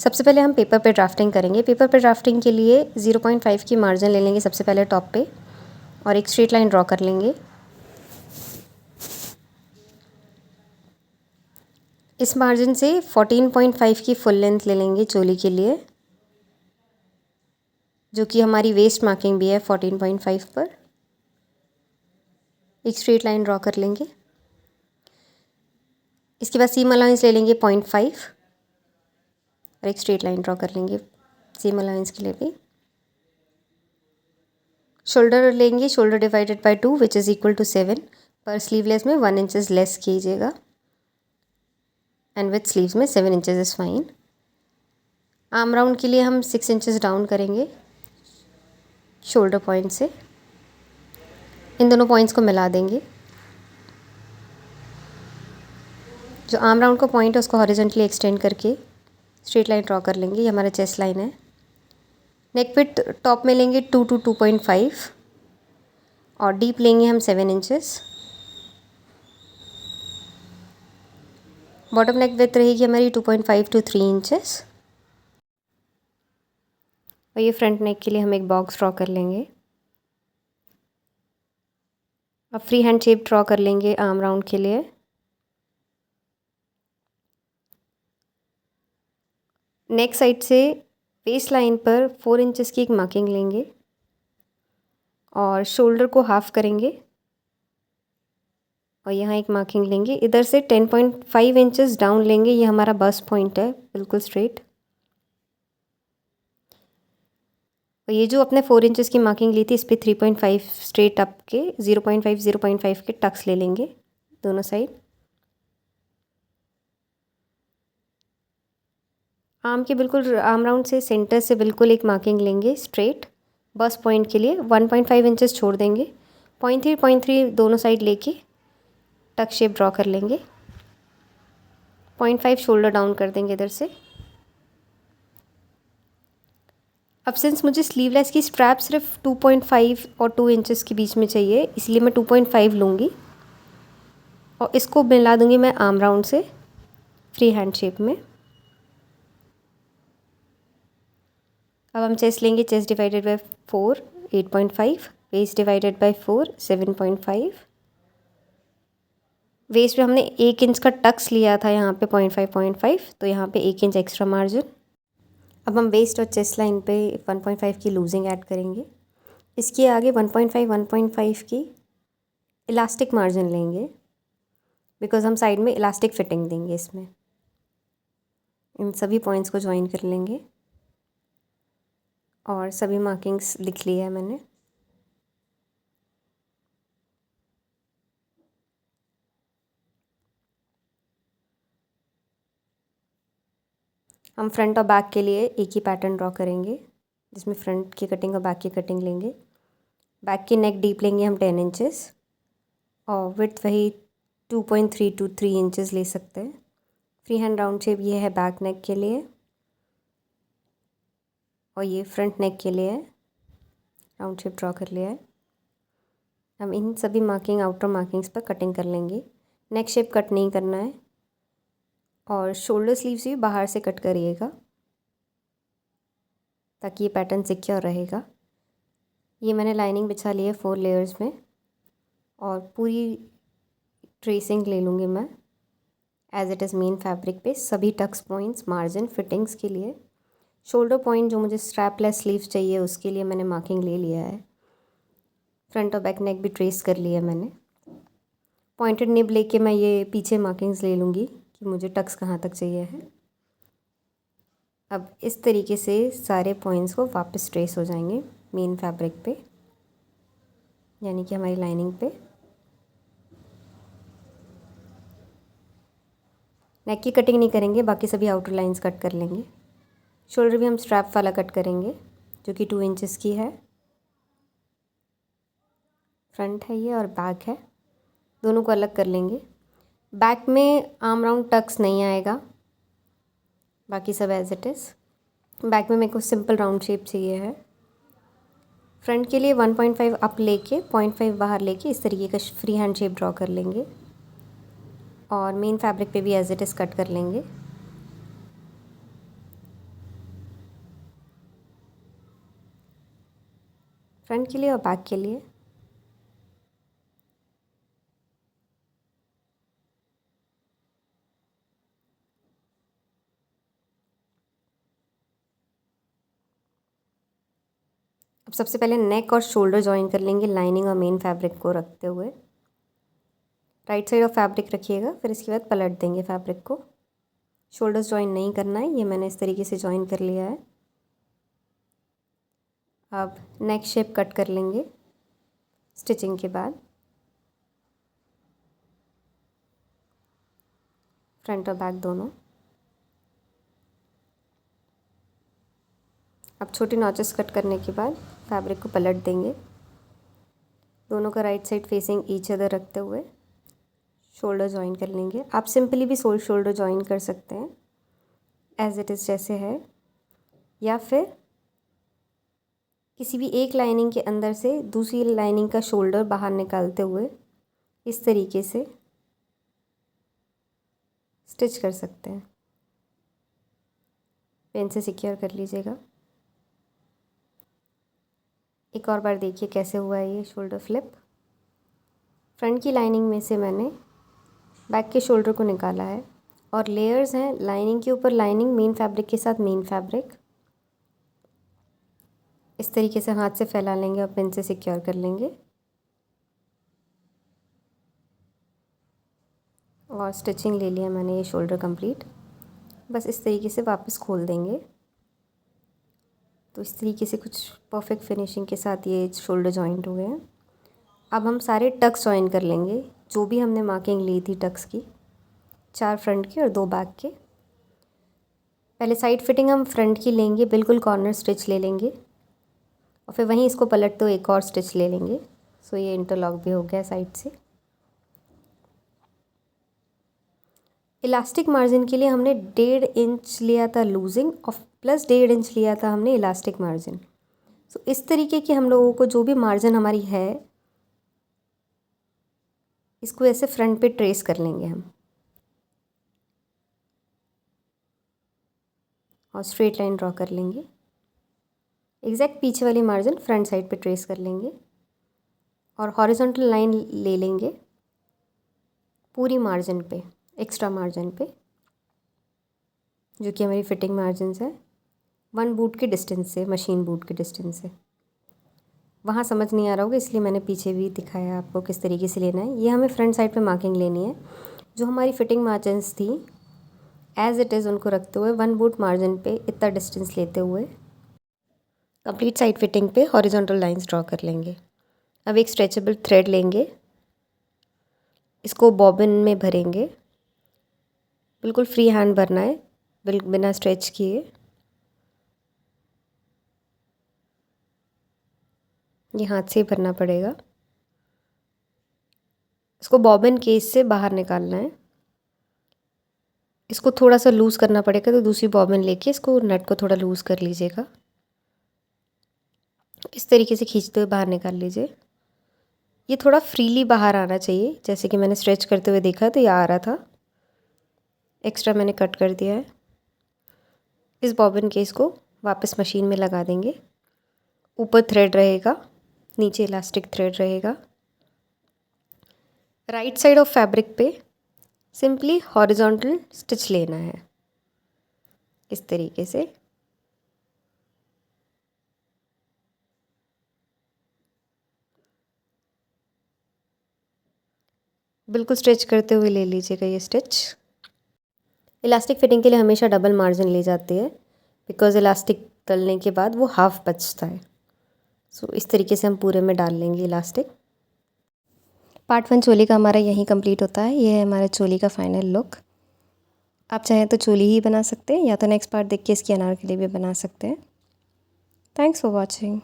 सबसे पहले हम पेपर पे ड्राफ्टिंग करेंगे। पेपर पे ड्राफ्टिंग के लिए 0.5 की मार्जिन ले लेंगे सबसे पहले टॉप पे और एक स्ट्रेट लाइन ड्रॉ कर लेंगे। इस मार्जिन से 14.5 की फुल लेंथ ले लेंगे चोली के लिए, जो कि हमारी वेस्ट मार्किंग भी है 14.5 पर। एक स्ट्रेट लाइन ड्रॉ कर लेंगे। इसके बाद सीम अलाउंस ले लेंगे 0.5 और एक स्ट्रेट लाइन ड्रॉ कर लेंगे सीम अलाउंस के लिए भी। शोल्डर लेंगे, shoulder divided by 2 which is equal to 7। पर स्लीवलेस में 1 इंचेस लेस कीजिएगा एंड विथ स्लीव्स में 7 inches is fine. Arm round के लिए हम 6 इंचेस डाउन करेंगे शोल्डर पॉइंट से। इन दोनों पॉइंट्स को मिला देंगे। जो आर्म राउंड का पॉइंट है उसको हॉरिजॉन्टली एक्सटेंड करके स्ट्रेट लाइन ड्रॉ कर लेंगे। ये हमारा चेस्ट लाइन है। नेक पिट टॉप में लेंगे 2 to 2.5 और डीप लेंगे हम 7 इंचेस। बॉटम नेक विड्थ रहेगी हमारी 2.5 to 3 इंचेस। और ये फ्रंट नेक के लिए हम एक बॉक्स ड्रॉ कर लेंगे। अब फ्री हैंड शेप ड्रॉ कर लेंगे आर्म राउंड के लिए। नेक साइड से वेस्ट लाइन पर 4 इंचेस की एक मार्किंग लेंगे और शोल्डर को हाफ करेंगे और यहाँ एक मार्किंग लेंगे। इधर से 10.5 इंचेस डाउन लेंगे। ये हमारा बस्ट पॉइंट है बिल्कुल स्ट्रेट। और ये जो अपने 4 इंचेस की मार्किंग ली थी इस पर 3.5 स्ट्रेट अप के 0.5 के टक्स ले लेंगे दोनों साइड। आर्म के बिल्कुल आर्म राउंड से सेंटर से बिल्कुल एक मार्किंग लेंगे स्ट्रेट बस्ट पॉइंट के लिए। 1.5 इंचेस छोड़ देंगे। 0.3 दोनों साइड लेके टक शेप ड्रॉ कर लेंगे। 0.5 शोल्डर डाउन कर देंगे इधर से। अब सिंस मुझे स्लीवलेस की स्ट्रैप सिर्फ 2.5 और 2 इंचेस के बीच में चाहिए, इसलिए मैं 2.5 लूँगी और इसको मिला दूँगी मैं आर्म राउंड से फ्री हैंड शेप में। अब हम चेस्ट लेंगे। Chest divided by 4 8.5, waist divided by 4 7.5। Waist में हमने 1 इंच का टक्स लिया था यहाँ पे 0.5 तो यहाँ पे 1 इंच एक्स्ट्रा मार्जिन। अब हम वेस्ट और चेस्ट लाइन पे 1.5 की लूजिंग ऐड करेंगे। इसके आगे 1.5 की इलास्टिक मार्जिन लेंगे बिकॉज हम साइड में इलास्टिक फिटिंग देंगे इसमें। इन सभी पॉइंट्स को ज्वाइन कर लेंगे और सभी मार्किंग्स लिख लिया है मैंने। हम फ्रंट और बैक के लिए एक ही पैटर्न ड्रॉ करेंगे जिसमें फ्रंट की कटिंग और बैक की कटिंग लेंगे। बैक की नेक डीप लेंगे हम 10 इंचेस और विड्थ वही 2.3 to 3 इंचेस ले सकते हैं। फ्री हैंड राउंड शेप ये है बैक नेक के लिए और ये फ्रंट नेक के लिए है। राउंड शेप ड्रॉ कर लिया है। हम इन सभी मार्किंग आउटर मार्किंग्स पर कटिंग कर लेंगे। नेक शेप कट नहीं करना है और शोल्डर स्लीव्स भी बाहर से कट करिएगा ताकि ये पैटर्न सिक्योर रहेगा। ये मैंने लाइनिंग बिछा ली है 4 लेयर्स में और पूरी ट्रेसिंग ले लूँगी मैं as it is main fabric पे सभी टक्स पॉइंट्स मार्जिन फिटिंग्स के लिए। शोल्डर पॉइंट जो मुझे स्ट्रैपलेस स्लीव्स चाहिए उसके लिए मैंने मार्किंग ले लिया है। फ्रंट और बैक नेक भी ट्रेस कर लिया मैंने। पॉइंटेड निब लेके मैं ये पीछे मार्किंग्स ले लूँगी कि मुझे टक्स कहाँ तक चाहिए है। अब इस तरीके से सारे पॉइंट्स को वापस ट्रेस हो जाएंगे मेन फैब्रिक पे यानी कि हमारी लाइनिंग पे। नेक की कटिंग नहीं करेंगे, बाकी सभी आउटर लाइंस कट कर लेंगे। शोल्डर भी हम स्ट्रैप वाला कट करेंगे जो कि 2 इंचेस की है। फ्रंट है ये और बैक है, दोनों को अलग कर लेंगे। बैक में आर्म राउंड टक्स नहीं आएगा, बाकी सब एज इट इज़। बैक में मेरे को सिंपल राउंड शेप चाहिए है। फ्रंट के लिए 1.5 अप लेके 0.5 बाहर लेके इस तरीके का फ्री हैंड शेप ड्रॉ कर लेंगे और मेन फैब्रिक पे भी एज इट इज़ कट कर लेंगे। फ्रंट के लिए और बैक के लिए। अब सबसे पहले नेक और शोल्डर जॉइन कर लेंगे लाइनिंग और मेन फैब्रिक को रखते हुए। राइट साइड ऑफ फैब्रिक रखिएगा, फिर इसके बाद पलट देंगे फैब्रिक को। शोल्डर्स जॉइन नहीं करना है, ये मैंने इस तरीके से जॉइन कर लिया है। अब नेक शेप कट कर लेंगे स्टिचिंग के बाद। फ्रंट और बैक दोनों। अब छोटे नॉचेस कट करने के बाद फैब्रिक को पलट देंगे, दोनों का right side facing each other रखते हुए शोल्डर जॉइन कर लेंगे। आप सिंपली भी शोल्डर जॉइन कर सकते हैं एज इट इज़ जैसे है, या फिर किसी भी एक लाइनिंग के अंदर से दूसरी लाइनिंग का शोल्डर बाहर निकालते हुए इस तरीके से स्टिच कर सकते हैं। पेन से सिक्योर कर लीजिएगा। एक और बार देखिए कैसे हुआ है ये शोल्डर फ्लिप। फ्रंट की लाइनिंग में से मैंने बैक के शोल्डर को निकाला है और लेयर्स हैं लाइनिंग के ऊपर लाइनिंग, मेन फैब्रिक के साथ मेन फैब्रिक। इस तरीके से हाथ से फैला लेंगे और पिन से सिक्योर कर लेंगे और स्टिचिंग ले लिया मैंने ये शोल्डर कंप्लीट। बस इस तरीके से वापस खोल देंगे। तो इस तरीके से कुछ परफेक्ट फिनिशिंग के साथ ये शोल्डर जॉइंट हुए हैं। अब हम सारे टक्स जॉइन कर लेंगे, जो भी हमने मार्किंग ली थी टक्स की, 4 फ्रंट की और 2 बैक के। पहले साइड फिटिंग हम फ्रंट की लेंगे, बिल्कुल कॉर्नर स्टिच ले लेंगे और फिर वहीं इसको पलट तो एक और स्टिच ले लेंगे। सो ये इंटरलॉक भी हो गया साइड से। इलास्टिक मार्जिन के लिए हमने 1.5 इंच लिया था लूजिंग और प्लस 1.5 इंच लिया था हमने इलास्टिक मार्जिन। सो इस तरीके की हम लोगों को जो भी मार्जिन हमारी है इसको ऐसे फ्रंट पे ट्रेस कर लेंगे हम और स्ट्रेट लाइन ड्रॉ कर लेंगे। एग्जैक्ट पीछे वाली मार्जिन फ्रंट साइड पे ट्रेस कर लेंगे और हॉरिजॉन्टल लाइन ले लेंगे पूरी मार्जिन पे, एक्स्ट्रा मार्जिन पे, जो कि हमारी फिटिंग मार्जिन है 1 बूट के डिस्टेंस से, मशीन बूट के डिस्टेंस से। वहाँ समझ नहीं आ रहा होगा इसलिए मैंने पीछे भी दिखाया आपको किस तरीके से लेना है। ये हमें फ्रंट साइड पे मार्किंग लेनी है। जो हमारी फिटिंग मार्जिन्स थी एज़ इट इज़ उनको रखते हुए 1 बूट मार्जिन पे इतना डिस्टेंस लेते हुए कंप्लीट साइड फिटिंग पे हॉरिजॉन्टल लाइंस ड्रॉ कर लेंगे। अब एक स्ट्रेचेबल थ्रेड लेंगे, इसको बॉबिन में भरेंगे। बिल्कुल फ्री हैंड भरना है, बिना स्ट्रेच किए। ये हाथ से ही भरना पड़ेगा। इसको बॉबिन केस से बाहर निकालना है। इसको थोड़ा सा लूज़ करना पड़ेगा, तो दूसरी बॉबिन लेके इसको नट को थोड़ा लूज़ कर लीजिएगा। इस तरीके से खींचते हुए बाहर निकाल लीजिए। ये थोड़ा फ्रीली बाहर आना चाहिए, जैसे कि मैंने स्ट्रेच करते हुए देखा तो ये आ रहा था। एक्स्ट्रा मैंने कट कर दिया है। इस बॉबिन केस को वापस मशीन में लगा देंगे। ऊपर थ्रेड रहेगा, नीचे इलास्टिक थ्रेड रहेगा। राइट साइड ऑफ फैब्रिक पे सिंपली हॉरिजॉन्टल स्टिच लेना है इस तरीके से। बिल्कुल स्ट्रेच करते हुए ले लीजिएगा ये स्टिच। इलास्टिक फिटिंग के लिए हमेशा डबल मार्जिन ली जाती है, बिकॉज़ इलास्टिक डालने के बाद वो हाफ बचता है। सो इस तरीके से हम पूरे में डाल लेंगे इलास्टिक। पार्ट 1 चोली का हमारा यहीं कंप्लीट होता है। ये है हमारा चोली का फाइनल लुक। आप चाहें तो चोली ही बना सकते हैं या तो नेक्स्ट पार्ट देख के इसकी अनारकली भी बना सकते हैं। Thanks for watching.